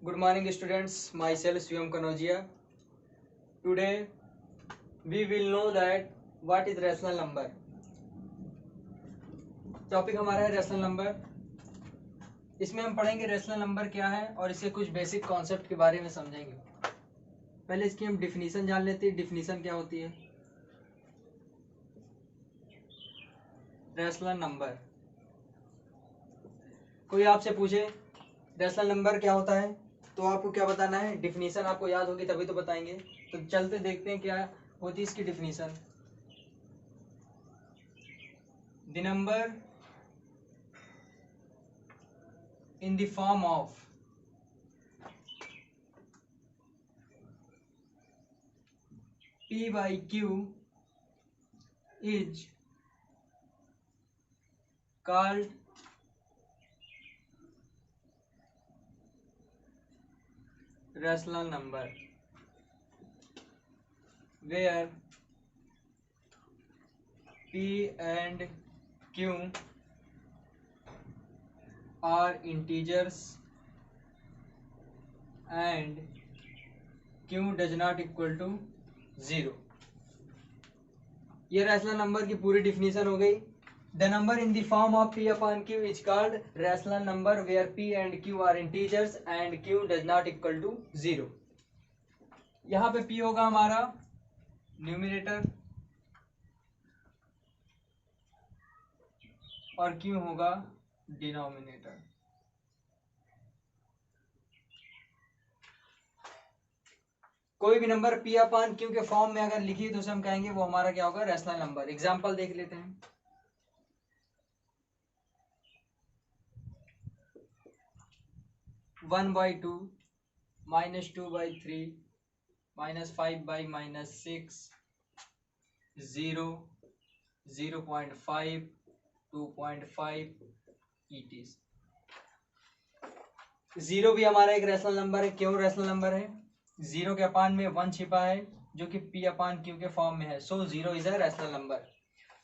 Good morning students, myself Swayam Kanojia. Today we will know that what is rational number. Topic हमारा है rational number. इसमें हम पढ़ेंगे rational number क्या है और इसके कुछ बेसिक कॉन्सेप्ट के बारे में समझेंगे. पहले इसकी हम डिफिनीशन जान लेते हैं. डिफिनीशन क्या होती है? Rational number. कोई आपसे पूछे रैशनल नंबर क्या होता है तो आपको क्या बताना है? डिफिनीशन आपको याद होगी तभी तो बताएंगे. तो चलते देखते हैं क्या होती है इसकी definition. The number in the form of P by Q is called rational number, where P and Q are integers and Q does not equal to 0. ये रैशनल नंबर की पूरी डिफिनीशन हो गई. The number in the form of P upon Q is called rational number where P and Q are integers and Q does not equal to 0. यहाँ पे P होगा हमारा numerator और Q होगा डिनोमिनेटर. कोई भी नंबर P अपॉन Q के form में अगर लिखी तो उसे हम कहेंगे वो हमारा क्या होगा? Rational number. एग्जांपल देख लेते हैं. 1/2 -2/3 -5/-6 0 0.5 2.5 ETs. 0 भी हमारा एक रैशनल नंबर है. क्यों रैशनल नंबर है? 0 के अपान में 1 छिपा है जो कि P अपॉन Q के फॉर्म में है. सो 0 इज अ रैशनल नंबर.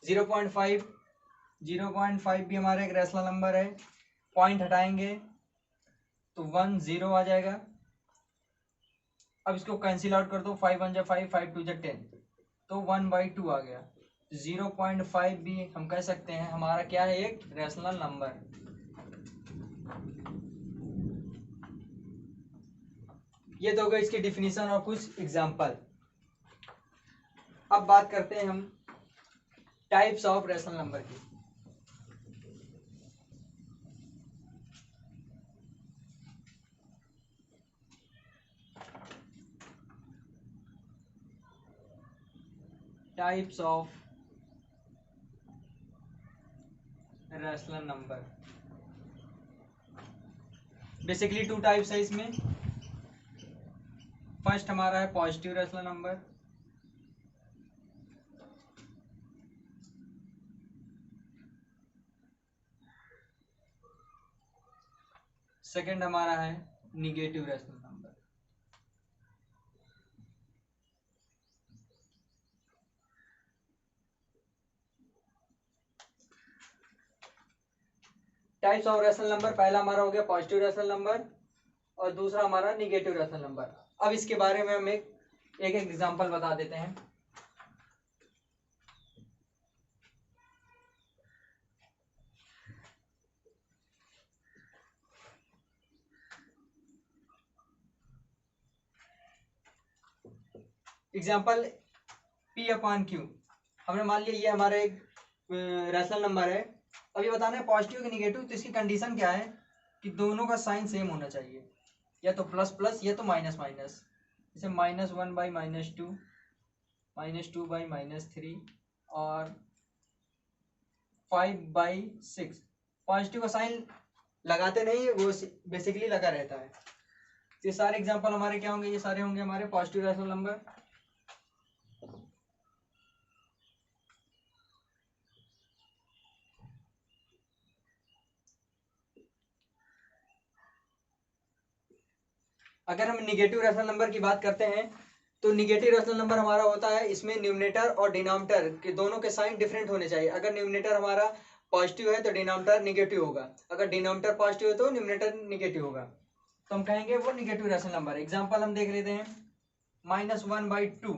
0.5 भी हमारा एक रैशनल नंबर है. पॉइंट हटाएंगे तो 1 0 आ जाएगा. अब इसको कैंसिल आउट कर दो. 5 1 जा 5 5 2 जा 10 तो 1/2 आ गया. 0.5 भी हम कह सकते हैं हमारा क्या है? एक रैशनल नंबर. ये तो हो गया इसकी डिफिनीशन और कुछ एग्जांपल. अब बात करते हैं हम टाइप्स ऑफ रैशनल नंबर की. Types of rational number. Basically 2 types है इसमें. फर्स्ट हमारा है पॉजिटिव रैशनल नंबर. सेकंड हमारा है negative rational number. Types of rational number. पहला हमारा हो गया पॉजिटिव रैशनल नंबर और दूसरा हमारा निगेटिव रैशनल नंबर. अब इसके बारे में हम एक एग्जांपल बता देते हैं. Example P upon Q. हमने मान लिया ये हमारा एक रैशनल नंबर है. अब ये बताना है पॉजिटिव कि निगेटिव. तो इसकी कंडीशन क्या है कि दोनों का साइन सेम होना चाहिए. या तो प्लस प्लस या तो माइनस माइनस. जैसे -1/-2 -2/-3 और 5/6. पॉजिटिव का साइन लगाते नहीं, वो बेसिकली लगा रहता है. ये सारे एग्जांपल हमारे क्या होंगे? ये सारे होंगे हमारे पॉजिटिव रैशनल नंबर. अगर हम निगेटिव रैशनल नंबर की बात करते हैं तो निगेटिव रैशनल नंबर हमारा होता है इसमें न्यूमरेटर और डिनोमिनेटर के दोनों के साइन डिफरेंट होने चाहिए. अगर न्यूमरेटर हमारा पॉजिटिव है तो डिनोमिनेटर निगेटिव होगा. अगर डिनोमिनेटर पॉजिटिव है तो न्यूमरेटर निगेटिव होगा. तो हम कहेंगे वो निगेटिव रैशनल नंबर। एग्जाम्पल हम देख लेते हैं, -1/2।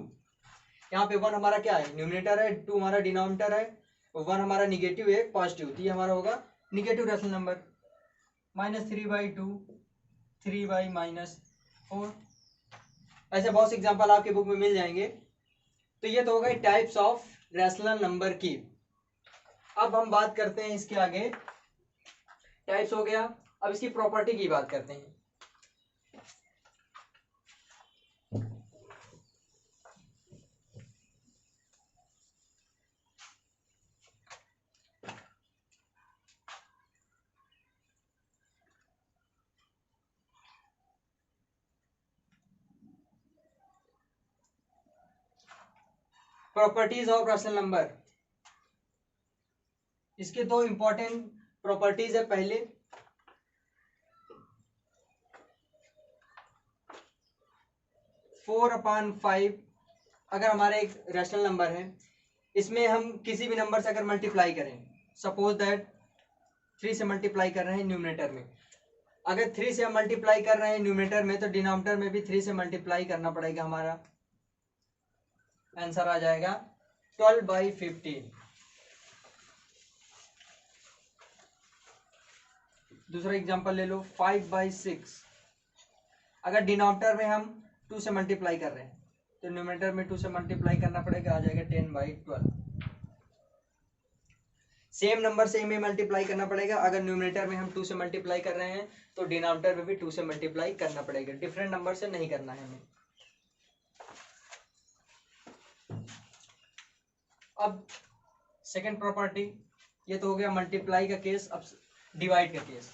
यहाँ पे 1 हमारा क्या है, न्यूमरेटर है, 2 हमारा डिनोमिनेटर है, 1 हमारा निगेटिव है, पॉजिटिव, तो ये हमारा होगा निगेटिव रैशनल नंबर। -3/2, 3/-4। ऐसे बहुत से एग्जाम्पल आपके बुक में मिल जाएंगे। तो ये तो हो गए टाइप्स ऑफ रैशनल नंबर की। अब हम बात करते हैं इसके आगे, टाइप्स हो गया, अब इसकी प्रॉपर्टी की बात करते हैं। प्रॉपर्टीज ऑफ रैशनल नंबर, इसके दो इंपॉर्टेंट प्रॉपर्टीज है। पहले, फोर अपॉन 5 अगर हमारा एक रैशनल नंबर है, इसमें हम किसी भी नंबर से अगर मल्टीप्लाई करें, सपोज दैट 3 से मल्टीप्लाई कर रहे हैं न्यूमरेटर में, अगर 3 से हम मल्टीप्लाई कर रहे हैं न्यूमरेटर में, तो डिनोमिनेटर में भी 3 से मल्टीप्लाई करना पड़ेगा। हमारा आंसर आ जाएगा 12/15। दूसरा एग्जांपल ले लो, 5/6। अगर डिनोमिनेटर में हम 2 से मल्टीप्लाई कर रहे हैं, तो न्यूमरेटर में 2 से मल्टीप्लाई करना पड़ेगा, आ जाएगा 10/12। सेम नंबर से में मल्टीप्लाई करना पड़ेगा। अगर न्यूमरेटर में हम 2 से मल्टीप्लाई कर रहे हैं, तो डिनोमिनेटर में भी 2 से मल्टीप्लाई करना पड़ेगा। डिफरेंट नंबर से नहीं करना है हमें। अब सेकंड प्रॉपर्टी, ये तो हो गया मल्टीप्लाई का केस। अब डिवाइड का केस,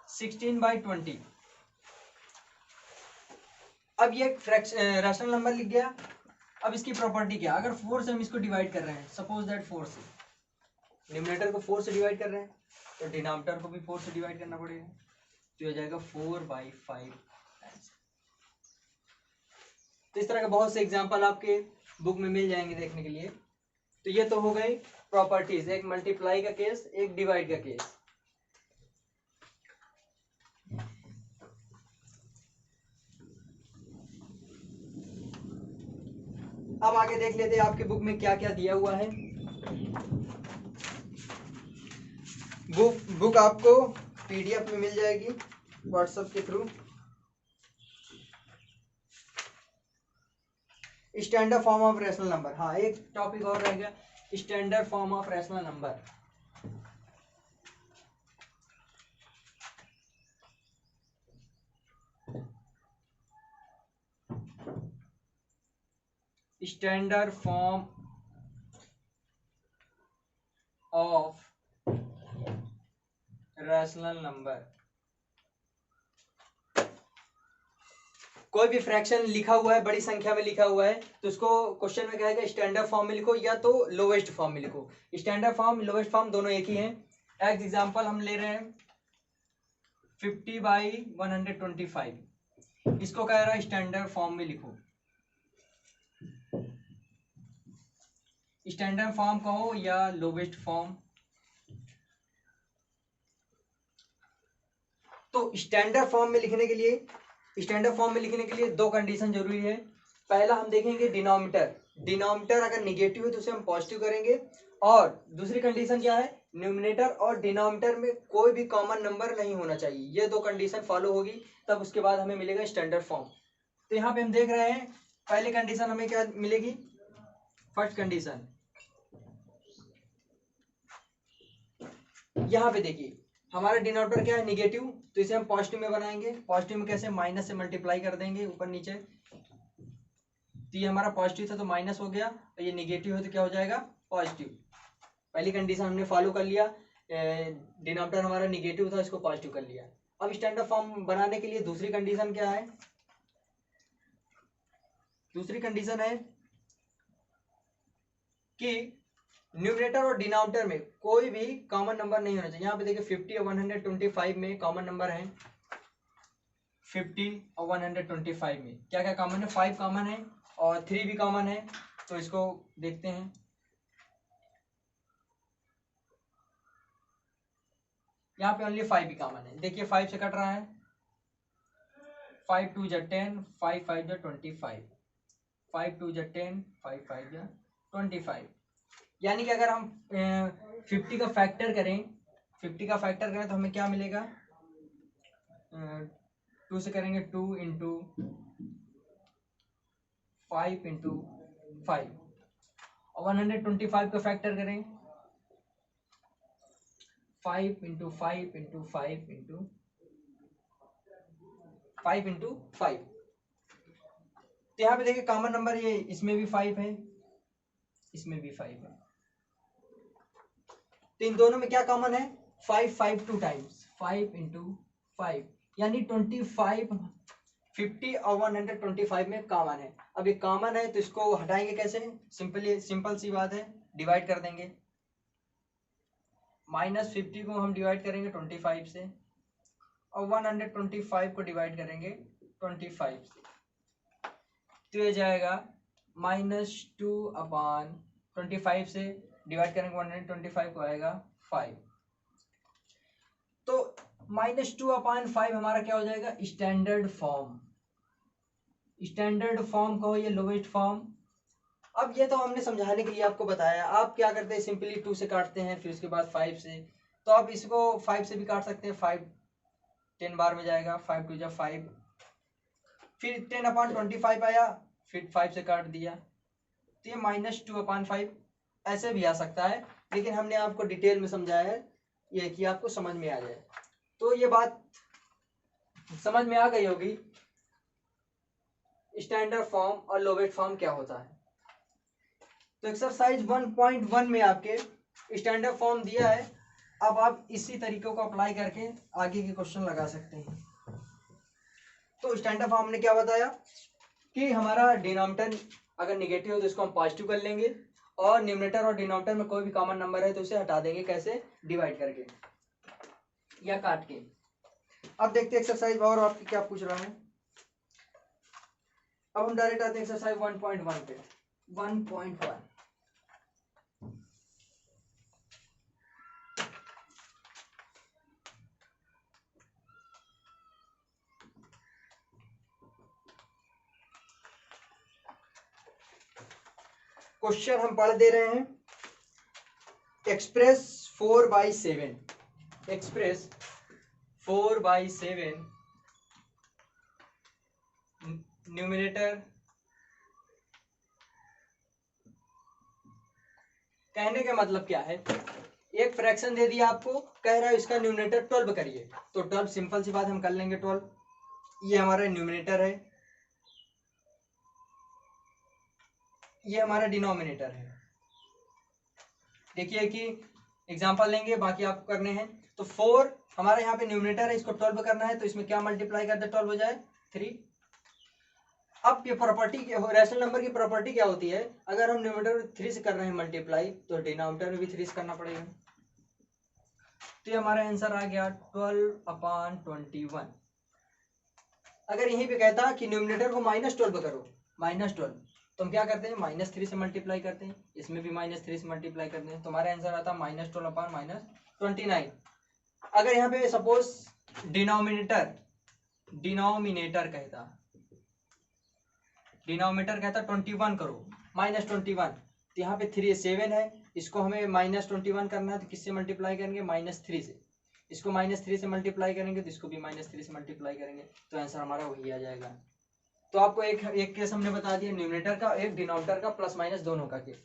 16/20। अब ये रैशनल नंबर लिख गया। अब इसकी प्रॉपर्टी क्या, अगर 4 से हम इसको डिवाइड कर रहे हैं, सपोज दैट 4 से, न्यूमरेटर को 4 से डिवाइड कर रहे हैं, तो डिनोमिनेटर को भी 4 से डिवाइड करना पड़ेगा, तो हो जाएगा 4/5। तो इस तरह के बहुत से एग्जांपल आपके बुक में मिल जाएंगे देखने के लिए। तो ये तो हो गई प्रॉपर्टीज, एक मल्टीप्लाई का केस, एक डिवाइड का केस। अब आगे देख लेते हैं आपके बुक में क्या क्या दिया हुआ है। बुक आपको पीडीएफ में मिल जाएगी व्हाट्सएप के through. Standard form of rational number, हाँ एक टॉपिक और रहेगा, standard form of rational number. Standard form of rational number. कोई भी फ्रैक्शन लिखा हुआ है, बड़ी संख्या में लिखा हुआ है, तो उसको क्वेश्चन में कहेगा स्टैंडर्ड फॉर्म में लिखो या तो लोवेस्ट फॉर्म में लिखो। स्टैंडर्ड फॉर्म, लोवेस्ट फॉर्म दोनों एक ही हैं। एग्जांपल हम ले रहे हैं 50/125, इसको कह रहा है स्टैंडर्ड फॉर्म में लिखो। स्टैंडर्ड फॉर्म कहो या लोवेस्ट फॉर्म। तो स्टैंडर्ड फॉर्म में लिखने के लिए, दो कंडीशन जरूरी है। पहला हम देखेंगे डिनोमिनेटर अगर निगेटिव है तो उसे हम पॉजिटिव करेंगे, और दूसरी कंडीशन क्या है, न्यूमरेटर और डिनोमिनेटर में कोई भी कॉमन नंबर नहीं होना चाहिए। ये दो कंडीशन फॉलो होगी, तब उसके बाद हमें मिलेगा स्टैंडर्ड फॉर्म। तो यहाँ पे हम देख रहे हैं पहली कंडीशन हमें क्या मिलेगी, फर्स्ट कंडीशन यहाँ पे देखिए, हमारा डिनोमिनेटर क्या है, निगेटिव, तो इसे हम पॉजिटिव में बनाएंगे। पॉजिटिव में कैसे, माइनस से मल्टीप्लाई कर देंगे ऊपर नीचे। तो ये हमारा पॉजिटिव था तो माइनस हो गया, और ये निगेटिव है तो क्या हो जाएगा, पॉजिटिव। पहली कंडीशन हमने फॉलो कर लिया, डिनोमिनेटर हमारा निगेटिव था, इसको पॉजिटिव कर लिया। अब स्टैंडर्ड फॉर्म बनाने के लिए दूसरी कंडीशन क्या है, दूसरी कंडीशन है कि न्यूमरेटर और डिनोमिनेटर में कोई भी कॉमन नंबर नहीं होना चाहिए। यहाँ पे देखिए 50 और 125 में कॉमन नंबर है। 50 और 125 में क्या क्या कॉमन है, 5 कॉमन है और 3 भी कॉमन है। तो इसको देखते हैं, यहाँ पे ओनली 5 भी कॉमन है। देखिए 5 से कट रहा है 5 2 जा 10, 5 5 जा 25, 5 2 जा 10, 5 5 जा 25। यानी कि अगर हम 50 का फैक्टर करें, 50 का फैक्टर करें तो हमें क्या मिलेगा, 2 से करेंगे 2 इंटू 5 इंटू 5, और 125 का फैक्टर करें 5 इंटू 5 इंटू 5 इंटू 5 इंटू 5। तो यहाँ पे देखिए कॉमन नंबर ये, इसमें भी 5 है, इसमें भी 5 है, तो इन दोनों में क्या कॉमन है, 5 5 टू टाइम्स, 5 इंटू 5 यानी 25, 50 और 125 में कॉमन है। अब ये कॉमन है तो इसको हटाएंगे कैसे, सिंपल सी बात है, डिवाइड कर देंगे। -50 को हम डिवाइड करेंगे 25 से, और 125 को डिवाइड करेंगे 25 से, तो ये जाएगा -2/25 से डिवाइड करेंगे 125 को आएगा 5। तो -2/5 हमारा क्या हो जाएगा, स्टैंडर्ड फॉर्म। स्टैंडर्ड फॉर्म कहो या लोवेस्ट फॉर्म। अब ये तो हमने समझाने के लिए आपको बताया, आप क्या करते हैं, सिंपली 2 से काटते हैं, फिर उसके बाद 5 से, तो आप इसको 5 से भी काट सकते हैं, 5 10 बार में जाएगा, 5 2 जा 5, फिर 10/25 आया, फिर 5 से काट दिया, तो ये -2/5 ऐसे भी आ सकता है, लेकिन हमने आपको डिटेल में समझाया है ये कि आपको समझ में आ जाए। तो ये बात समझ में आ गई होगी, स्टैंडर्ड फॉर्म और लोवेस्ट फॉर्म क्या होता है। तो एक्सरसाइज 1.1 में आपके स्टैंडर्ड फॉर्म दिया है, अब आप इसी तरीकों को अप्लाई करके आगे के क्वेश्चन लगा सकते हैं। तो स्टैंडर्ड फॉर्म ने क्या बताया कि हमारा डिनोमिनेटर अगर निगेटिव हो तो इसको हम पॉजिटिव कर लेंगे, और न्यूमरेटर और डिनोमिनेटर में कोई भी कॉमन नंबर है तो उसे हटा देंगे, कैसे, डिवाइड करके या काट के। अब देखते हैं एक्सरसाइज और आपकी क्या पूछ रहा है। अब हम डायरेक्ट आते हैं एक्सरसाइज 1.1 पे। 1.1 क्वेश्चन हम पढ़ दे रहे हैं, एक्सप्रेस 4/7, एक्सप्रेस 4/7 न्यूमरेटर, कहने का मतलब क्या है, एक फ्रैक्शन दे दिया आपको, कह रहा है इसका न्यूमरेटर 12 करिए, तो 12 सिंपल सी बात हम कर लेंगे 12, ये हमारा न्यूमरेटर है, ये हमारा डिनोमिनेटर है। देखिए कि एग्जांपल लेंगे, बाकी आपको करने हैं। तो 4 हमारा यहाँ पे न्यूमरेटर है, इसको 12 करना है, तो इसमें क्या मल्टीप्लाई कर दे, 12 हो जाए 3। अब ये प्रॉपर्टी, रैशनल नंबर की प्रॉपर्टी क्या होती है, अगर हम न्यूमरेटर 3 से कर रहे हैं मल्टीप्लाई, तो डिनोमिनेटर में भी 3 से करना पड़ेगा। तो ये हमारा आंसर आ गया 12/21। अगर यहीं पे कहता कि न्यूमरेटर को -12 करो, -12, तो हम क्या करते हैं, -3 से मल्टीप्लाई करते हैं, इसमें भी -3 से मल्टीप्लाई करते हैं, तो हमारा आंसर आता है -12/-29। अगर यहाँ पे सपोज डिनोमिनेटर कहता 21 करो, -21, तो यहाँ पे 3 7 है, इसको हमें -21 करना है, तो किससे मल्टीप्लाई करेंगे, -3 से, इसको -3 से मल्टीप्लाई करेंगे, तो इसको भी -3 से मल्टीप्लाई करेंगे, तो आंसर हमारा वही आ जाएगा। तो आपको एक केस हमने बता दिया न्यूमरेटर का, एक डिनोमिनेटर का, प्लस माइनस दोनों का केस।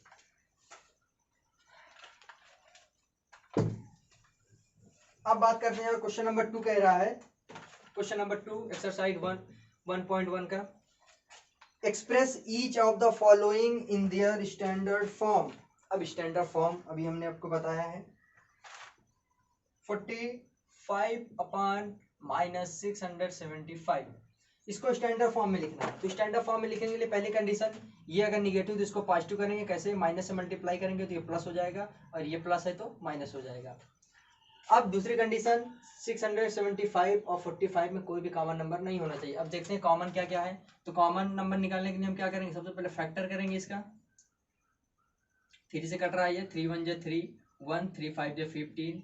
अब बात करते हैं क्वेश्चन नंबर 2 कह रहा है, क्वेश्चन नंबर 2 एक्सरसाइज 1.1 का, express each of the following in their standard form. अब स्टैंडर्ड फॉर्म अभी हमने आपको बताया है, 45/-675, इसको स्टैंडर्ड फॉर्म में लिखना है। तो स्टैंडर्ड फॉर्म में लिखने के लिए पहली कंडीशन, ये अगर निगेटिव तो इसको पॉजिटिव करेंगे, कैसे, माइनस से मल्टीप्लाई करेंगे तो ये प्लस हो जाएगा, और ये प्लस है तो माइनस हो जाएगा। अब दूसरी कंडीशन, 675 और 45 में कोई भी कॉमन नंबर नहीं होना चाहिए। अब देखते हैं कॉमन क्या क्या है। तो कॉमन नंबर निकालने के लिए हम क्या करेंगे, सबसे पहले फैक्टर करेंगे इसका, 3 से कट रहा है ये, 3 1 जा 3, 1 3 5 जा 15,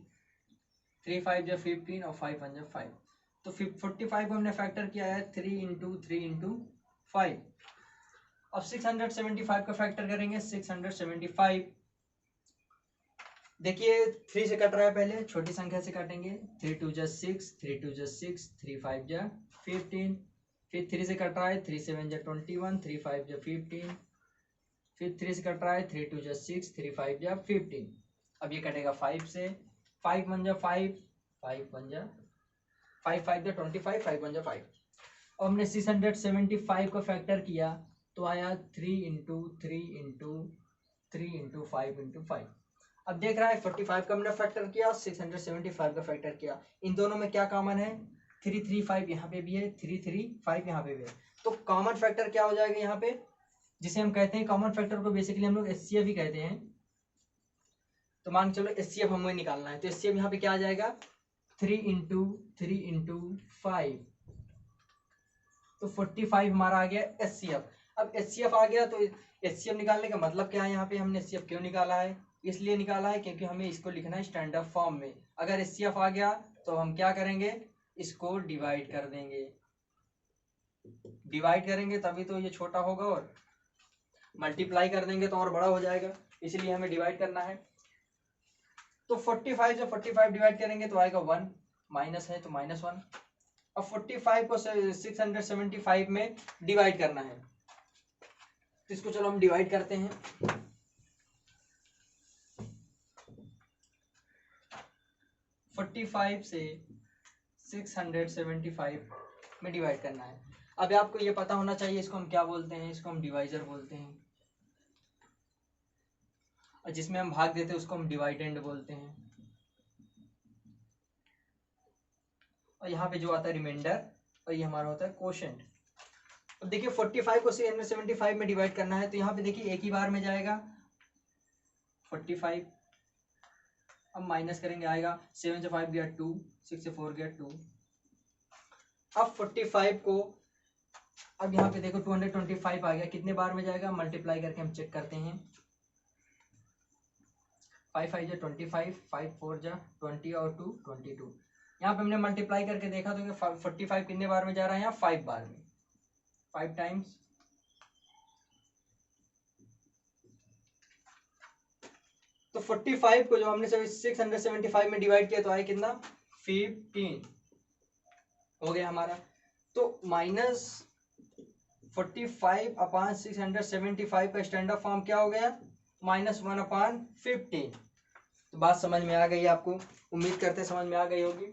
3 5 जा 15 और 5 1 जा 5, तो 45 को हमने फैक्टर किया है 3 इंटू 3 इंटू 5। अब 675 का फैक्टर करेंगे 675। देखिए 3 से कट रहा है, पहले छोटी संख्या से काटेंगे। 3 2 जा 6, 3 2 जा 6, 3 5 जा 15। फिर 3 से कट रहा है 3 7 जा 21, 3 5 जा 15। फिर 3 से कट रहा है 3 2 जा 6, 3 5 जा 15। अब ये कटेगा 5 से। 5 1 जा 5, 5 1 जा 5 5 जा 25, 5 1 जा 5। अब हमने 675 का फैक्टर किया तो आया 3 इंटू 3 इंटू 3 इंटू 5 इंटू 5। अब देख रहा है 45 का हमने फैक्टर किया, 675 का फैक्टर किया। इन दोनों में क्या कॉमन है? 3 3 5 यहाँ पे भी है, 3 3 5 यहाँ पे भी है। तो कॉमन फैक्टर क्या हो जाएगा यहाँ पे, जिसे हम कहते हैं कॉमन फैक्टर को बेसिकली हम लोग एचसीएफ ही कहते हैं। तो मान चलो एचसीएफ हमें निकालना है, तो एचसीएफ यहाँ पे क्या आ जाएगा 3 इंटू 3 इंटू 5। तो 45 हमारा आ गया एचसीएफ। अब एचसीएफ आ गया तो एचसीएफ निकालने का मतलब क्या है, यहाँ पे हमने एचसीएफ क्यों निकाला है? इसलिए निकाला है क्योंकि हमें इसको लिखना है स्टैंडर्ड फॉर्म में। अगर एचसीएफ आ गया तो हम क्या करेंगे, इसको डिवाइड कर देंगे। डिवाइड करेंगे तभी तो ये छोटा होगा, और मल्टीप्लाई कर देंगे तो और बड़ा हो जाएगा, इसलिए हमें डिवाइड करना है। तो 45 से 45 डिवाइड करेंगे तो आएगा 1, माइनस है तो -1। अब 45 को 675 में डिवाइड करना है, तो इसको चलो हम डिवाइड करते हैं। 45 से 675 में डिवाइड करना है। अब आपको ये पता होना चाहिए इसको हम क्या बोलते हैं, इसको हम डिवाइजर बोलते हैं, और जिसमें हम भाग देते हैं उसको हम डिवाइडेंड बोलते हैं। और यहाँ पे जो आता है रिमाइंडर, और ये हमारा होता है कोशेंट। अब देखिए 45 को 675 में डिवाइड करना है, तो यहाँ पे देखिए एक ही बार में जाएगा 45। अब माइनस करेंगे आएगा 7 से 5 गया 2, 6 से 4 गया 2। अब 45 को अब यहाँ पे देखो 225 आ गया, कितने बार में जाएगा मल्टीप्लाई करके हम चेक करते हैं। 5 5 जा 25, 5 4 जा 20 और 2 22। यहाँ पे हमने मल्टीप्लाई करके देखा तो 45 कितने बार में जा रहा है, यहाँ 5 बार में, 5 टाइम्स। तो 45 को जो हमने 675 में डिवाइड किया तो आया कितना 15 हो गया हमारा। तो -45 अपॉन 675 का स्टैंडर्ड फॉर्म क्या हो गया, -1 अपॉन 15। तो बात समझ में आ गई आपको, उम्मीद करते समझ में आ गई होगी।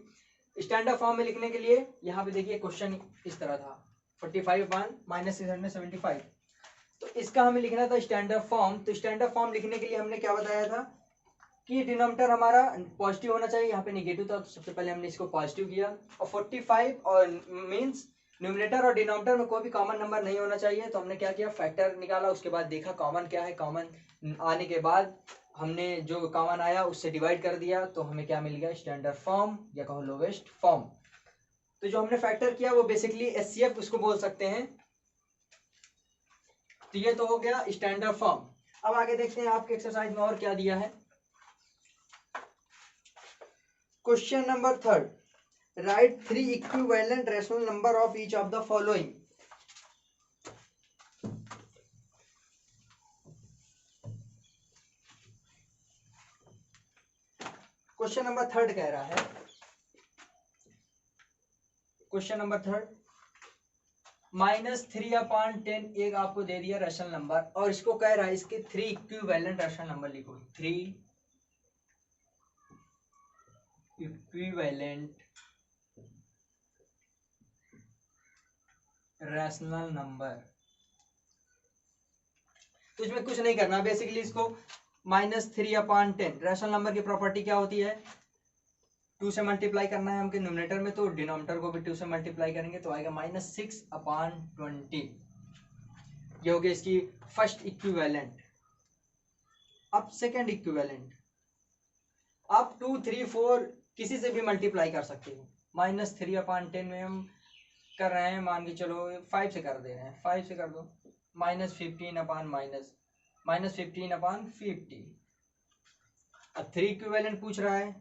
स्टैंडर्ड फॉर्म में लिखने के लिए यहाँ पे देखिए क्वेश्चन इस तरह था 45 अपॉन -675, तो इसका हमें लिखना था स्टैंडर्ड फॉर्म। तो स्टैंडर्ड फॉर्म लिखने के लिए हमने क्या बताया था कि डिनोमिनेटर हमारा पॉजिटिव होना चाहिए, यहाँ पे नेगेटिव था तो सबसे पहले हमने इसको पॉजिटिव किया। और 45 और मींस न्यूमरेटर और डिनोमिनेटर में कोई भी कॉमन नंबर नहीं होना चाहिए, तो हमने क्या किया फैक्टर निकाला, उसके बाद देखा कॉमन क्या है, कॉमन आने के बाद हमने जो कॉमन आया उससे डिवाइड कर दिया, तो हमें क्या मिल गया स्टैंडर्ड फॉर्म या कहो लोवेस्ट फॉर्म। तो जो हमने फैक्टर किया वो बेसिकली एचसीएफ उसको बोल सकते हैं। तो ये तो हो गया स्टैंडर्ड फॉर्म। अब आगे देखते हैं आपके एक्सरसाइज में और क्या दिया है। Question number 3, right 3 equivalent rational number of each of the following. Question number 3 कह रहा है, क्वेश्चन नंबर 3 -3/10 एक आपको दे दिया रेशनल नंबर, और इसको कह रहा है इसके 3 इक्विवेलेंट रेशनल नंबर लिखो। 3 इक्विवेलेंट रैशनल नंबर। तो इसमें कुछ नहीं करना, बेसिकली इसको -3/10 रैशनल नंबर की प्रॉपर्टी क्या होती है, 2 से मल्टीप्लाई करना है हमके न्यूमरेटर में, तो डिनोमिनेटर को भी 2 से मल्टीप्लाई करेंगे तो आएगा -6/20। ये हो गया इसकी फर्स्ट इक्विवेलेंट। अब सेकंड इक्विवेलेंट, आप 2 3 4 किसी से भी मल्टीप्लाई कर सकते हो। -3/10 में हम कर रहे हैं, मान के चलो 5 से कर दे रहे हैं, 5 से कर दो, -15/50। अब 3 इक्विवेलेंट पूछ रहा है,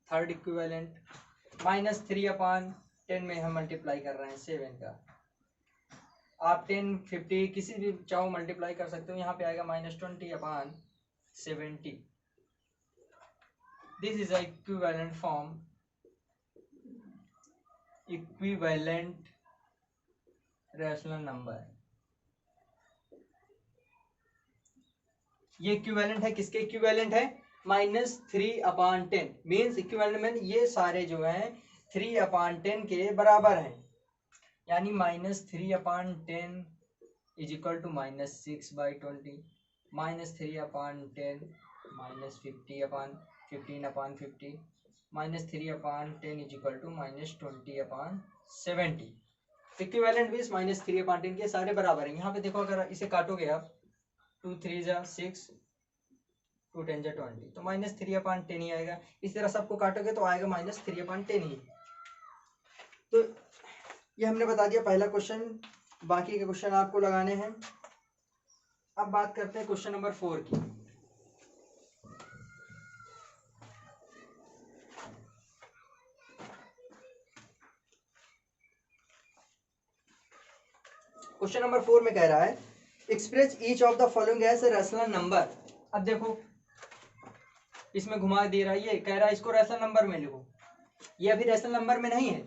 थर्ड इक्विवेलेंट -3/10 में हम मल्टीप्लाई कर रहे हैं 7 का। आप 10, 50 किसी भी चाहो मल्टीप्लाई कर सकते हो। यहाँ पे आएगा -20/70। This is equivalent form, equivalent rational number. ये इक्विवेलेंट है, किसके इक्विवेलेंट है? -3/10 मीन्स इक्विवेलेंट में ये सारे जो है 3/10 के बराबर हैं। यानी -3/10 is equal to -6/20, -3/10 -15/15/50, -3/10 is equal to -20/70। Equivalent means -3/10 के सारे बराबर हैं। यहाँ पे देखो, अगर इसे काटोगे आप, 2 3 जा 6, 2 10 जा 20, तो -3/10 ही आएगा। इस तरह सबको काटोगे तो आएगा -3/10 ही। तो ये हमने बता दिया पहला क्वेश्चन। बाकी के क्वेश्चन आपको लगाने हैं। अब बात करते हैं क्वेश्चन नंबर 4 की। क्वेश्चन नंबर 4 में कह रहा है express each of the following as a rational number. अब देखो, इसमें घुमा दे रहा है, ये कह रहा है इसको रैशनल नंबर में लिखो। ये अभी रैशनल नंबर में नहीं है।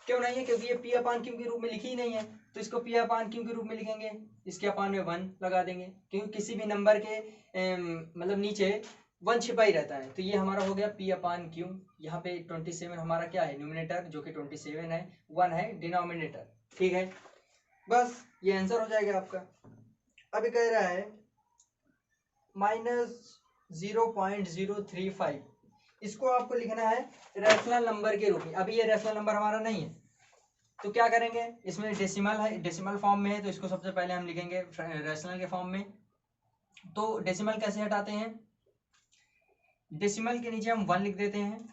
क्यों नहीं है? क्योंकि ये P/Q के रूप में लिखी ही नहीं है। तो इसको P/Q के रूप में लिखेंगे, इसके अपान में 1 लगा देंगे, क्योंकि किसी भी नंबर के मतलब नीचे 1 छिपा ही रहता है। तो ये हमारा हो गया P/Q। यहाँ पे 27 हमारा क्या है? न्यूमिनेटर, जो कि 27 है, 1 है डिनोमिनेटर। ठीक है, बस ये आंसर हो जाएगा आपका। अभी कह रहा है -0.035, इसको आपको लिखना है रैशनल नंबर के रूप में। अभी ये रैशनल नंबर हमारा नहीं है, तो क्या करेंगे? इसमें डेसिमल है, डेसिमल फॉर्म में है, तो इसको सबसे पहले हम लिखेंगे रैशनल के फॉर्म में। तो डेसिमल कैसे हटाते हैं? डेसिमल के नीचे हम 1 लिख देते हैं,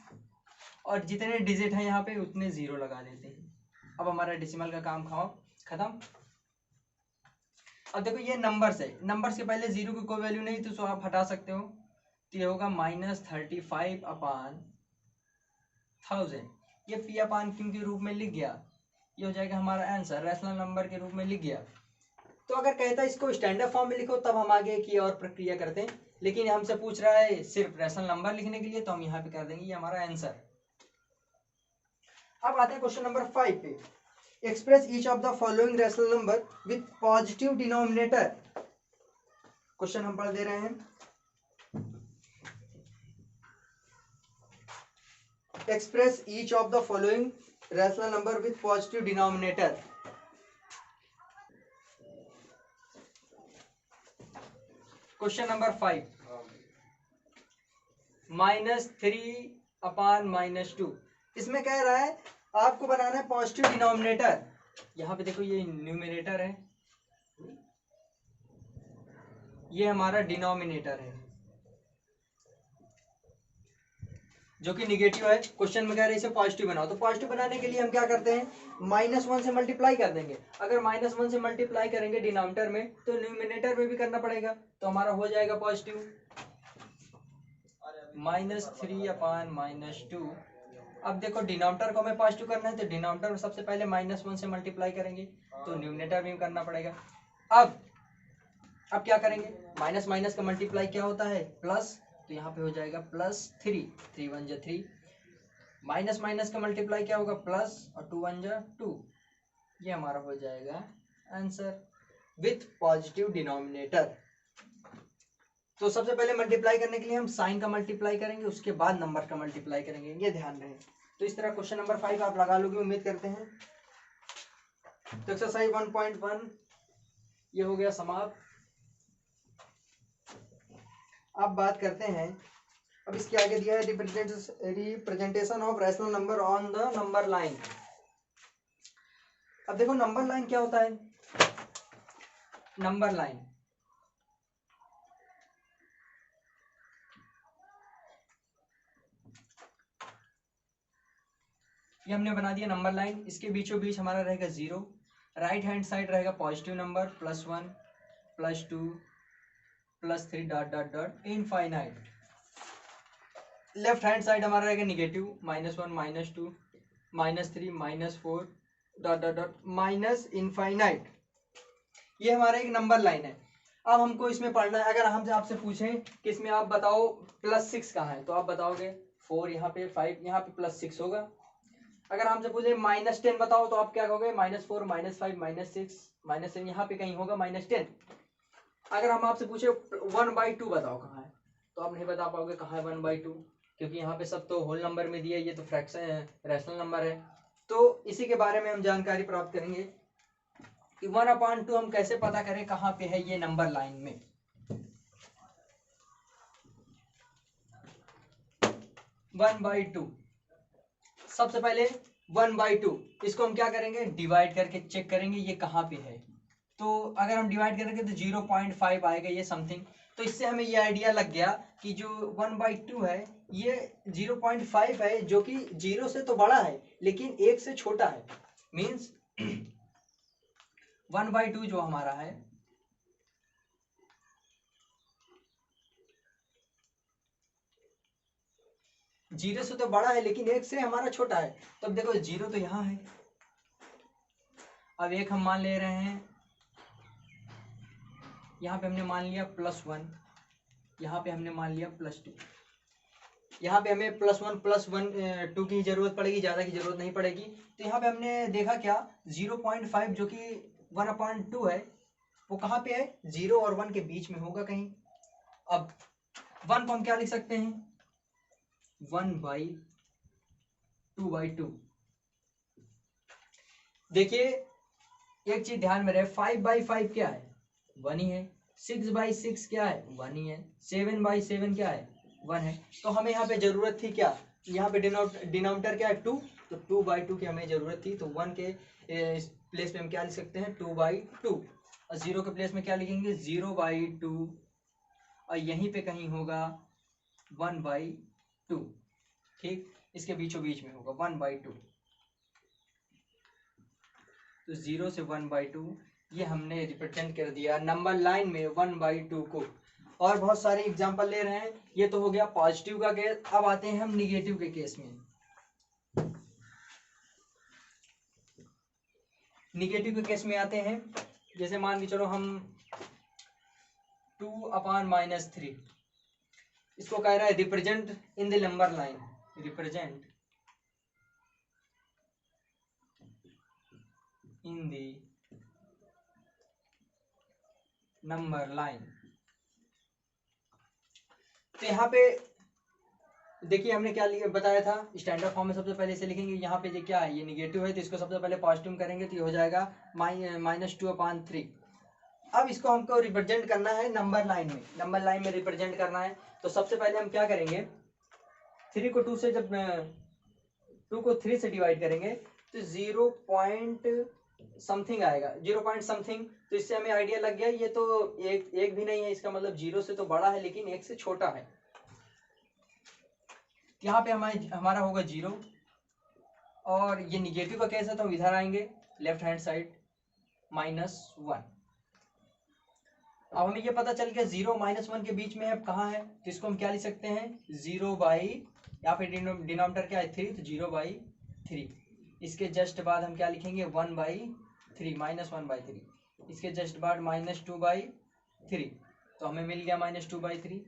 और जितने डिजिट हैं यहाँ पे उतने 0 लगा देते हैं। अब हमारा डेसिमल का काम खत्म। अब देखो, ये नंबर्स है, नंबर्स के पहले 0 की कोई वैल्यू नहीं, तो उसको आप हटा सकते हो। तो ये होगा -35/1000। ये P/Q के रूप में लिख गया। ये हो जाएगा हमारा आंसर, रैशनल नंबर के रूप में लिख गया। तो अगर कहता है इसको स्टैंडर्ड फॉर्म में लिखो, तब हम आगे की और प्रक्रिया करते हैं। लेकिन हमसे पूछ रहा है सिर्फ रैशनल नंबर लिखने के लिए, तो हम यहाँ पे कर देंगे ये हमारा आंसर। अब आते हैं क्वेश्चन नंबर 5 पे। Express each of the following rational number with positive denominator. Question हम पढ़ दे रहे हैं। Express each of the following rational number with positive denominator. Question number 5, -3/-2। इसमें कह रहा है आपको बनाना है पॉजिटिव डिनोमिनेटर। यहाँ पे देखो, ये न्यूमिनेटर है, ये हमारा डिनोमिनेटर है, जो कि निगेटिव है। क्वेश्चन में कह रहे हैं इसे पॉजिटिव बनाओ। तो पॉजिटिव बनाने के लिए हम क्या करते हैं? -1 से मल्टीप्लाई कर देंगे। अगर -1 से मल्टीप्लाई करेंगे डिनोमिनेटर में, तो न्यूमिनेटर में भी करना पड़ेगा। तो हमारा हो जाएगा पॉजिटिव, -3/-2। अब देखो, डिनोमिनेटर को हमें पॉजिटिव करना है, तो डिनोमिनेटर में सबसे पहले -1 से मल्टीप्लाई करेंगे, तो न्यूमिनेटर में करना पड़ेगा। अब क्या करेंगे? माइनस माइनस का मल्टीप्लाई क्या होता है? प्लस। तो यहाँ पे हो जाएगा +3, 3 1 जा 3। माइनस माइनस का मल्टीप्लाई क्या होगा? प्लस, और 2 1 जा 2। ये हमारा हो जाएगा आंसर विथ पॉजिटिव डिनोमिनेटर। तो सबसे पहले मल्टीप्लाई करने के लिए हम साइन का मल्टीप्लाई करेंगे, उसके बाद नंबर का मल्टीप्लाई करेंगे, ये ध्यान रहे। तो इस तरह क्वेश्चन नंबर 5 आप लगा लोगे, उम्मीद करते हैं। तो एक्सरसाइज 1.1 ये हो गया समाप्त। अब बात करते हैं, अब इसके आगे दिया है representation of rational number on the number line. अब देखो, नंबर लाइन क्या होता है? नंबर लाइन ये हमने बना दिया नंबर लाइन। इसके बीचों बीच हमारा रहेगा 0, राइट हैंड साइड रहेगा positive number +1 +2 +3 dot dot dot infinite. Left hand side हमारा रहेगा negative, -1 -2 -3 -4 dot dot dot minus infinite. ये हमारा एक नंबर लाइन है। अब हमको इसमें पढ़ना है, अगर हम आपसे पूछें कि इसमें आप बताओ +6 कहाँ है, तो आप बताओगे 4 यहाँ पे, 5 यहाँ पे, +6 होगा। अगर हमसे पूछे -10 बताओ, तो आप क्या कहोगे, -4 -5 -6 -7 यहाँ पे कहीं होगा -10। अगर हम आपसे पूछे 1/2 बताओ कहाँ है, तो आप नहीं बता पाओगे कहाँ है 1/2, क्योंकि यहाँ पे सब तो होल नंबर में दिया है, ये तो फ्रैक्शन रैशनल नंबर है। तो इसी के बारे में हम जानकारी प्राप्त करेंगे कि 1/2 हम कैसे पता करें कहाँ पे है ये नंबर लाइन में। 1/2 सबसे पहले 1/2 इसको हम क्या करेंगे, डिवाइड करके चेक करेंगे ये कहाँ पे है। तो अगर हम डिवाइड करेंगे तो 0.5 आएगा ये समथिंग। तो इससे हमें ये आइडिया लग गया कि जो 1/2 है ये 0.5 है, जो कि 0 से तो बड़ा है लेकिन 1 से छोटा है। मीन्स 1/2 जो हमारा है, जीरो से तो बड़ा है लेकिन 1 से हमारा छोटा है। तो अब देखो 0 तो यहाँ है, अब 1 हम मान ले रहे हैं, यहाँ पे हमने मान लिया +1, यहाँ पे हमने मान लिया +2। यहाँ पे हमें +1 2 की जरूरत पड़ेगी, ज़्यादा की जरूरत नहीं पड़ेगी। तो यहाँ पे हमने देखा क्या, 0.5 जो कि 1/2 है वो कहाँ पे है, 0 और 1 के बीच में होगा कहीं। अब 1 को हम क्या लिख सकते हैं, 1/2/2। देखिए एक चीज ध्यान में रहे, 5/5 क्या है, 1 ही है। 6/6 क्या है, 1 ही है। 7/7 क्या है, 1 है। तो हमें यहाँ पे जरूरत थी क्या, यहाँ पे डिनोमिनेटर क्या है, 2, तो 2/2 की हमें जरूरत थी। तो 1 के प्लेस में हम क्या लिख सकते हैं, 2/2, और 0 के प्लेस में क्या लिखेंगे, 0/2, और यहीं पे कहीं होगा 1/2। ठीक, इसके बीचों बीच में होगा 1/2। तो 0 से 1/2 ये हमने रिप्रेजेंट कर दिया नंबर लाइन में 1/2 को। और बहुत सारे एग्जांपल ले रहे हैं। ये तो हो गया पॉजिटिव का केस। अब आते हैं हम निगेटिव के केस में। निगेटिव के केस में आते हैं, जैसे मान के चलो हम 2/-3 इसको कह रहा है represent in the number line, represent in the number line. तो यहाँ पे देखिए हमने क्या बताया था, स्टैंडर्ड फॉर्म में सबसे पहले इसे लिखेंगे। यहाँ पे ये क्या है, ये निगेटिव है, तो इसको सबसे पहले पॉजिटिव करेंगे तो ये हो जाएगा -2/3। अब इसको हमको रिप्रेजेंट करना है नंबर लाइन में, नंबर लाइन में रिप्रेजेंट करना है। तो सबसे पहले हम क्या करेंगे, 3 को 2 से, जब 2 को 3 से डिवाइड करेंगे तो 0 पॉइंट समथिंग आएगा, 0 पॉइंट समथिंग। तो इससे हमें आइडिया लग गया ये तो एक भी नहीं है, इसका मतलब 0 से तो बड़ा है लेकिन 1 से छोटा है। यहाँ पे हमारा होगा 0, और ये निगेटिव का केस है तो हम इधर आएंगे लेफ्ट हैंड साइड -1। अब हमें ये पता चल गया 0 -1 के बीच में अब कहाँ है, तो इसको हम क्या लिख सकते हैं, 0/, यहाँ पे डिनोमिनेटर क्या है 3, तो 0/3। इसके जस्ट बाद हम क्या लिखेंगे 1/3, -1/3। इसके जस्ट बाद -2/3, तो हमें मिल गया -2/3।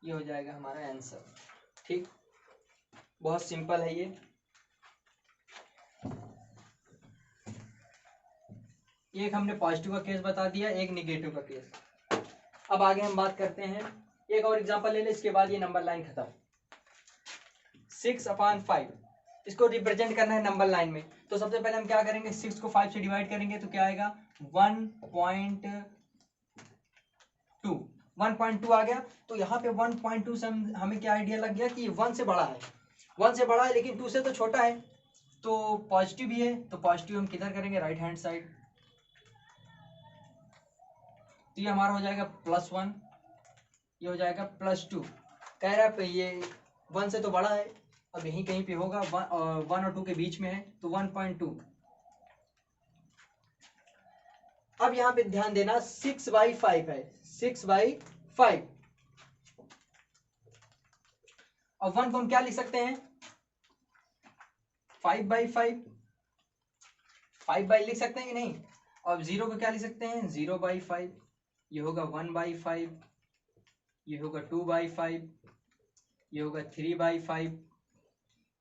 ये हो जाएगा हमारा आंसर। ठीक, बहुत सिंपल है ये। एक हमने पॉजिटिव का केस बता दिया, एक निगेटिव का केस। अब आगे हम बात करते हैं, एक और एग्जांपल ले ले, इसके बाद ये नंबर लाइन खत्म। 6/5 इसको रिप्रेजेंट करना है नंबर लाइन में। तो सबसे पहले हम क्या करेंगे, 6 को 5 से डिवाइड करेंगे तो क्या आएगा 1.2। 1.2 आ गया। तो यहाँ पे 1.2 से हमें क्या आइडिया लग गया कि 1 से बड़ा है, 1 से बड़ा है लेकिन 2 से तो छोटा है, तो पॉजिटिव भी है। तो पॉजिटिव हम किधर करेंगे, राइट हैंड साइड। तो ये हमारा हो जाएगा +1, ये हो जाएगा +2। कह रहा है ये 1 से तो बड़ा है, अब यहीं कहीं पे होगा, 1 और 2 के बीच में है, तो 1.2। अब यहाँ पे ध्यान देना 6/5 है, 6/5। अब 1 को हम क्या लिख सकते हैं, 5/5, 5 लिख सकते हैं कि नहीं। अब 0 को क्या लिख सकते हैं, 0/5, ये होगा 1/5, ये होगा 2/5, ये होगा 3/5,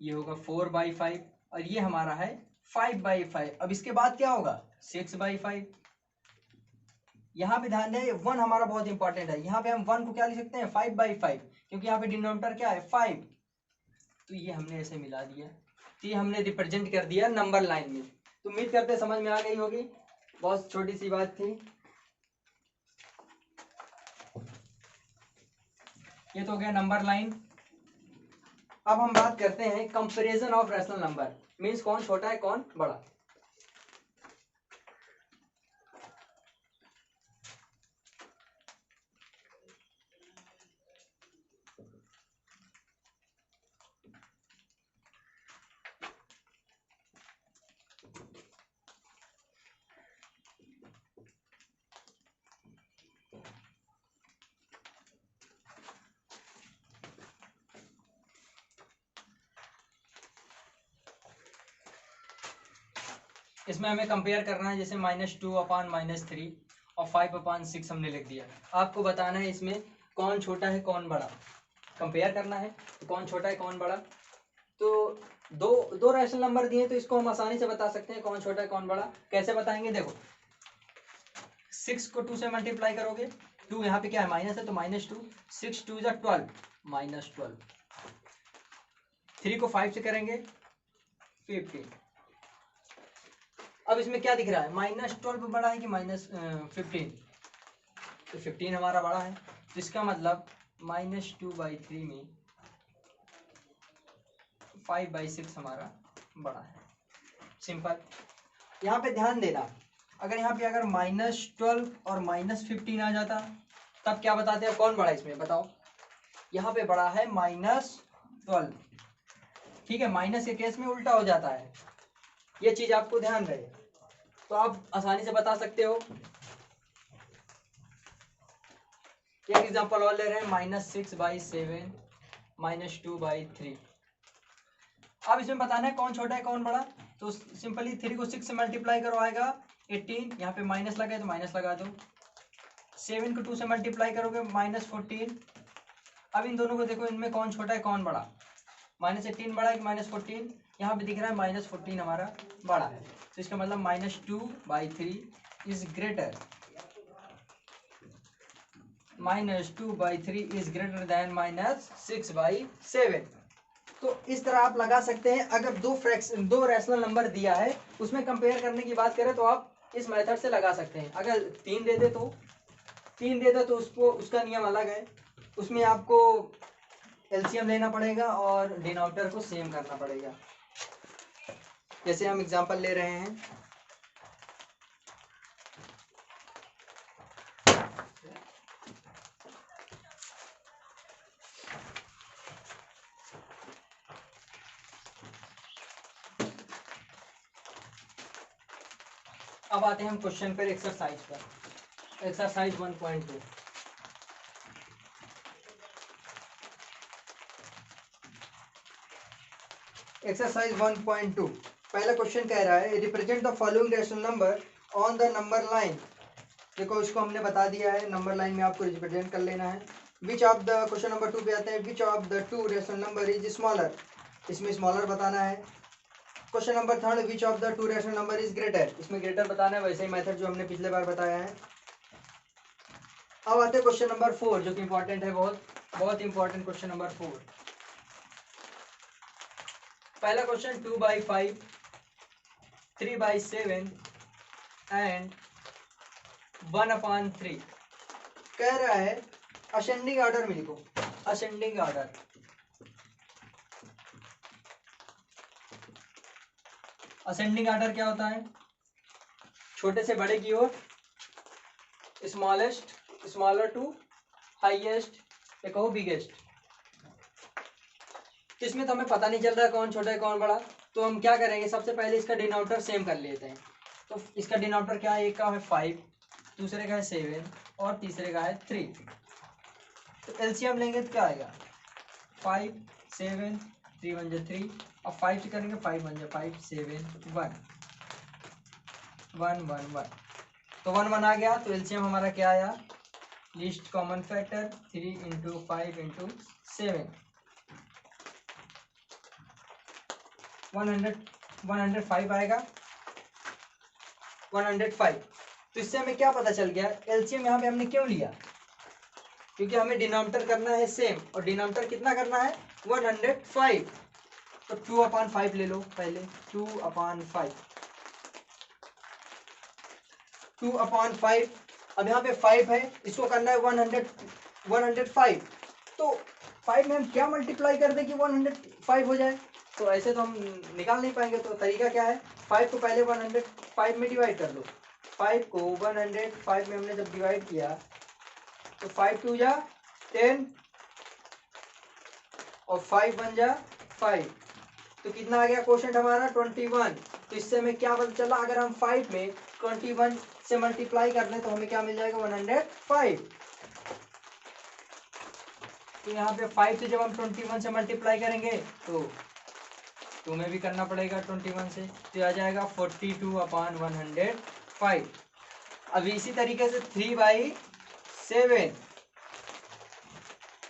ये होगा 4/5 और ये हमारा है 5/5। अब इसके बाद क्या होगा 6/5। यहाँ पे ध्यान दें 1 हमारा बहुत इंपॉर्टेंट है, यहाँ पे हम 1 को क्या लिख सकते हैं 5/5, क्योंकि यहाँ पे डिनोमिनेटर क्या है 5, तो ये हमने ऐसे मिला दिया, तो ये हमने रिप्रेजेंट कर दिया नंबर लाइन में। तो उम्मीद करते हैं समझ में आ गई होगी, बहुत छोटी सी बात थी। ये तो हो गया नंबर लाइन। अब हम बात करते हैं comparison of rational number, means कौन छोटा है कौन बड़ा। इसमें हमें कंपेयर करना है, जैसे -2/-3 और 5/6 हमने लिख दिया। आपको बताना है इसमें कौन छोटा है कौन बड़ा, कंपेयर करना है तो कौन छोटा है कौन बड़ा। तो दो रैशनल नंबर दिए तो इसको हम आसानी से बता सकते हैं कौन छोटा है कौन बड़ा। कैसे बताएंगे, देखो 6 को 2 से मल्टीप्लाई करोगे, 2 यहाँ पे क्या है माइनस है तो -2, 6 2 जा 12, -12। 3 को 5 से करेंगे 15। अब इसमें क्या दिख रहा है, -12 बड़ा है कि -15, तो 15 हमारा बड़ा है, तो इसका मतलब -2/3 में 5/6 हमारा बड़ा है। सिंपल। यहाँ पे ध्यान देना, अगर यहाँ पे अगर -12 और -15 आ जाता तब क्या बताते हैं कौन बड़ा है इसमें, बताओ। यहाँ पे बड़ा है -12, ठीक है, माइनस के केस में उल्टा हो जाता है, ये चीज आपको ध्यान रहे, तो आप आसानी से बता सकते हो। एक एग्जांपल और ले रहे हैं, -6/7 -2/3। अब इसमें बताना है कौन छोटा है कौन बड़ा, तो सिंपली 3 को 6 से मल्टीप्लाई करो आएगा 18, यहाँ पे माइनस लगा है तो माइनस लगा दो। 7 को 2 से मल्टीप्लाई करोगे -14। अब इन दोनों को देखो, इनमें कौन छोटा है कौन बड़ा, -18 बड़ा है कि -14, यहाँ पे दिख रहा है -14 हमारा बड़ा है, तो इसका मतलब -2/3 is greater, -2/3 is greater than -6/7। तो इस तरह आप लगा सकते हैं। अगर दो रैशनल नंबर दिया है उसमें कंपेयर करने की बात करें तो आप इस मेथड से लगा सकते हैं। अगर 3 दे दे तो उसको उसका नियम अलग है, उसमें आपको एलसीएम लेना पड़ेगा और डिनोमिनेटर को सेम करना पड़ेगा। जैसे हम एग्जांपल ले रहे हैं, अब आते हैं हम क्वेश्चन पर, एक्सरसाइज पर। एक्सरसाइज 1.2। एक्सरसाइज 1.2 पहला क्वेश्चन कह रहा है, represent the following rational number on the number line. देखो इसको हमने बता दिया है, नंबर लाइन में आपको रिप्रेजेंट कर लेना है। Which of the, question number 2 पे आते हैं, which of the two rational number is smaller, इसमें स्मॉलर बताना है। Question number 3, which of the two rational number is greater, इसमें ग्रेटर बताना है, वैसे ही मेथड जो हमने पिछले बार बताया है। अब आते हैं क्वेश्चन नंबर 4 जो कि इंपॉर्टेंट है, बहुत बहुत इंपॉर्टेंट क्वेश्चन नंबर 4। पहला क्वेश्चन 2/5, 3/7 एंड 1/3 कह रहा है। असेंडिंग ऑर्डर में लिखो, असेंडिंग ऑर्डर। असेंडिंग ऑर्डर क्या होता है, छोटे से बड़े की ओर, स्मॉलेस्ट स्मॉलर टू हाईएस्ट, या कहो बिगेस्ट। तो इसमें तो हमें पता नहीं चल रहा है कौन छोटा है कौन बड़ा, तो हम क्या करेंगे, सबसे पहले इसका डिनोमिनेटर सेम कर लेते हैं। तो इसका डिनोमिनेटर क्या है, एक का है 5, दूसरे का है 7 और तीसरे का है 3। तो एलसीएम लेंगे तो क्या आएगा, 5 7 3 1 जा 3 और 5 से करेंगे 5 1 जा 5 7 1 1 1 1 तो 1 1 आ गया। तो एलसीएम हमारा क्या आया, least common factor 3 into 5 into 7 105 आएगा 105। तो इससे हमें क्या पता चल गया, एलसीएम यहाँ पे हमने क्यों लिया, क्योंकि हमें डिनोमिनेटर करना है सेम और डिनोमिनेटर कितना करना है 105। तो 2/5 ले लो पहले, 2/5 2/5। अब यहाँ पे 5 है, इसको करना है 105। तो 5 में हम क्या मल्टीप्लाई कर दें कि 105 हो जाए, तो ऐसे तो हम निकाल नहीं पाएंगे। तो तरीका क्या है, 5 को पहले 105 में डिवाइड कर दो। 5 को 105 में हमने जब डिवाइड किया तो 5 2 जा 10 और 5 1 जा 5, तो कितना आ गया क्वोशंट हमारा 21। तो इससे हमें क्या पता चला, अगर हम 5 में 21 से मल्टीप्लाई कर लें तो हमें क्या मिल जाएगा 105। तो यहाँ पे 5 से जब हम 21 से मल्टीप्लाई करेंगे तो 2 में भी करना पड़ेगा 21 से, तो आ जाएगा 42/105। अब इसी तरीके से 3/7।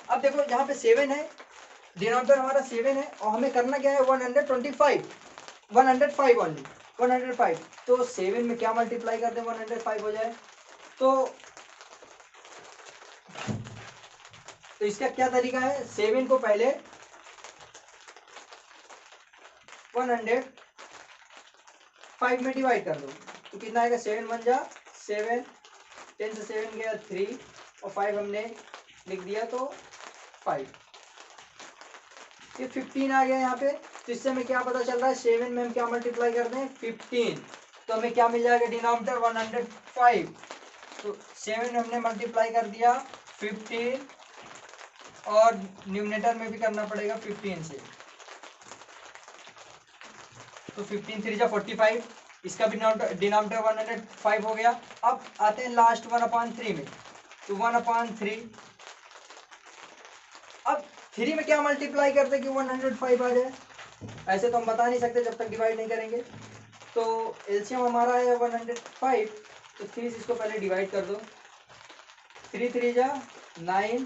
अब देखो यहाँ पे 7 है, डिनोमिनेटर हमारा 7 है और हमें करना क्या है 105 ओनली 105। तो 7 में क्या मल्टीप्लाई कर दें 105 हो जाए। तो इसका क्या तरीका है, 7 को पहले 105 में डिवाइड कर दो तो कितना आएगा 7 1 जा 7, 10 से 7 गया 3 और 5 हमने लिख दिया तो 5। ये 15 आ गया यहाँ पे। तो इससे हमें क्या पता चल रहा है, 7 में हम क्या मल्टीप्लाई कर दें 15, तो हमें क्या मिल जाएगा डिनोमिनेटर 105। तो 7 में हमने मल्टीप्लाई कर दिया 15 और न्यूमरेटर में भी करना पड़ेगा 15 से, तो 15 3 जा 45, इसका भी डिनोमिनेटर 105 हो गया। अब आते हैं लास्ट 1/3 में, तो 1/3 अब 3 में क्या मल्टीप्लाई करते कि 105 आ जाए, ऐसे तो हम बता नहीं सकते जब तक डिवाइड नहीं करेंगे। तो एलसीएम हमारा है 105, तो 3 से इसको पहले डिवाइड कर दो, 3 3 जा 9,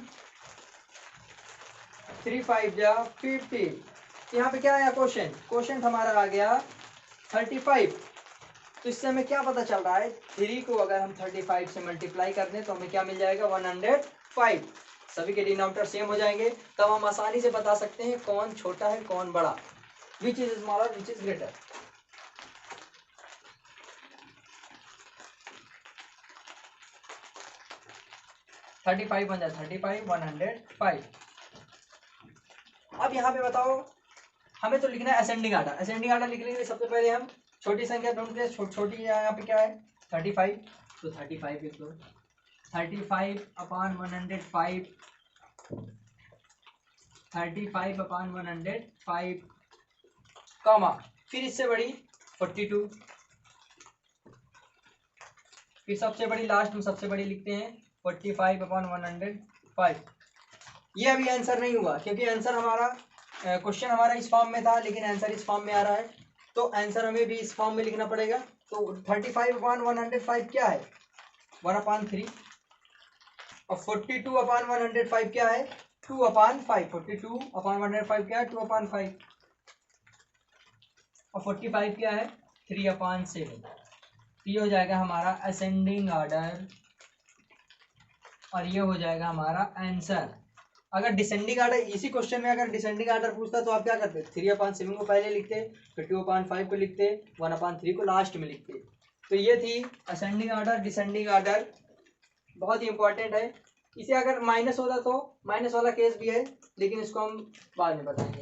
3 5 जा 50। यहाँ पे क्या आया क्वेश्चन हमारा आ गया 35। तो इससे हमें क्या पता चल रहा है, 3 को अगर हम 35 से मल्टीप्लाई कर दें तो हमें क्या मिल जाएगा 105। सभी के डिनोमिनेटर सेम हो जाएंगे, तब हम आसानी से बता सकते हैं कौन छोटा है कौन बड़ा, which is smaller which is greater. Thirty 35 105। अब यहाँ पे बताओ, हमें तो लिखना है असेंडिंग आर्डर। असेंडिंग आर्डर लिखने के लिए सबसे पहले हम छोटी संख्या ढूंढते हैं, छोटी यहाँ पे क्या है 35, तो 35 लिख लो, 35/105, 35/105 कॉमा, फिर इससे बड़ी 42, फिर सबसे बड़ी लास्ट में सबसे बड़ी लिखते हैं 45/105। ये अभी आंसर नहीं हुआ क्योंकि आंसर हमारा क्वेश्चन हमारा इस फॉर्म में था, लेकिन आंसर इस फॉर्म में आ रहा है, तो आंसर हमें भी इस फॉर्म में लिखना पड़ेगा। तो 35/105 क्या है 1/3 और 42/105 क्या है 2/5। 42/105 क्या है 2/5 और 45 क्या है 3/7। ये हो जाएगा हमारा असेंडिंग आर्डर और ये हो जाएगा हमारा आंसर। अगर डिसेंडिंग आर्डर, इसी क्वेश्चन में अगर डिसेंडिंग आर्डर पूछता तो आप क्या करते 3/7 को पहले लिखते, फिर 2/5 को लिखते, 1/3 को लास्ट में लिखते। तो ये थी असेंडिंग आर्डर डिसेंडिंग आर्डर, बहुत ही इंपॉर्टेंट है। इसे अगर माइनस होता तो माइनस वाला केस भी है, लेकिन इसको हम बाद में बताएंगे।